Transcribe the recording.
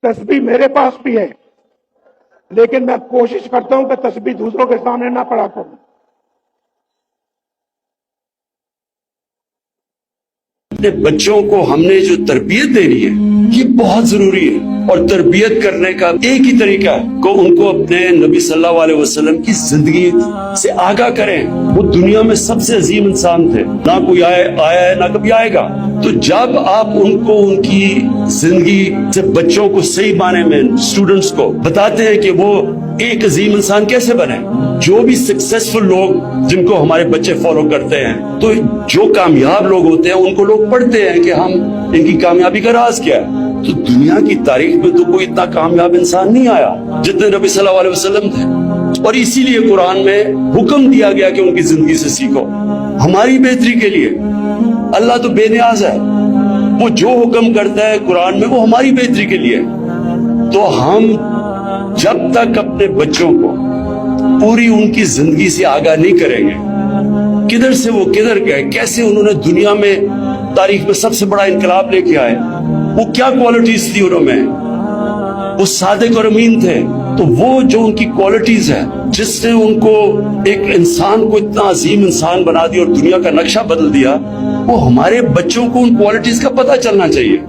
तस्बीह मेरे पास भी है, लेकिन मैं कोशिश करता हूं कि तस्बीह दूसरों के सामने ना पढ़ा करूं। अपने बच्चों को हमने जो तरबियत देनी है ये बहुत जरूरी है, और तरबियत करने का एक ही तरीका है कि उनको अपने नबी सल्लल्लाहु अलैहि वसल्लम की जिंदगी से आगाह करें। वो दुनिया में सबसे अजीम इंसान थे, ना कोई आया है ना कभी आएगा। तो जब आप उनको उनकी जिंदगी से बच्चों को सही माने में स्टूडेंट्स को बताते हैं कि वो एक अजीम इंसान कैसे बने, जो भी सक्सेसफुल लोग जिनको हमारे बच्चे फॉलो करते हैं, तो जो कामयाब लोग होते हैं उनको लोग पढ़ते हैं कि हम इनकी कामयाबी का राज क्या है। तो दुनिया की तारीख में तो कोई इतना कामयाब इंसान नहीं आया जितने नबी सल्लल्लाहु अलैहि वसल्लम थे। और इसीलिए कुरान में हुक्म दिया गया कि उनकी जिंदगी से सीखो, हमारी बेहतरी के लिए। अल्लाह तो बेनियाज है, वो जो हुक्म करता है कुरान में वो हमारी बेहतरी के लिए। तो हम जब तक अपने बच्चों को पूरी उनकी जिंदगी से आगाह नहीं करेंगे, किधर से वो किधर गए, कैसे उन्होंने दुनिया में तारीख में सबसे बड़ा इनकलाब लेके आए, वो क्या क्वालिटीज थी उन्होंने, वो सादिक और अमीन थे। तो वो जो उनकी क्वालिटीज है जिसने उनको एक इंसान को इतना अजीम इंसान बना दिया और दुनिया का नक्शा बदल दिया, वो हमारे बच्चों को उन क्वालिटीज का पता चलना चाहिए।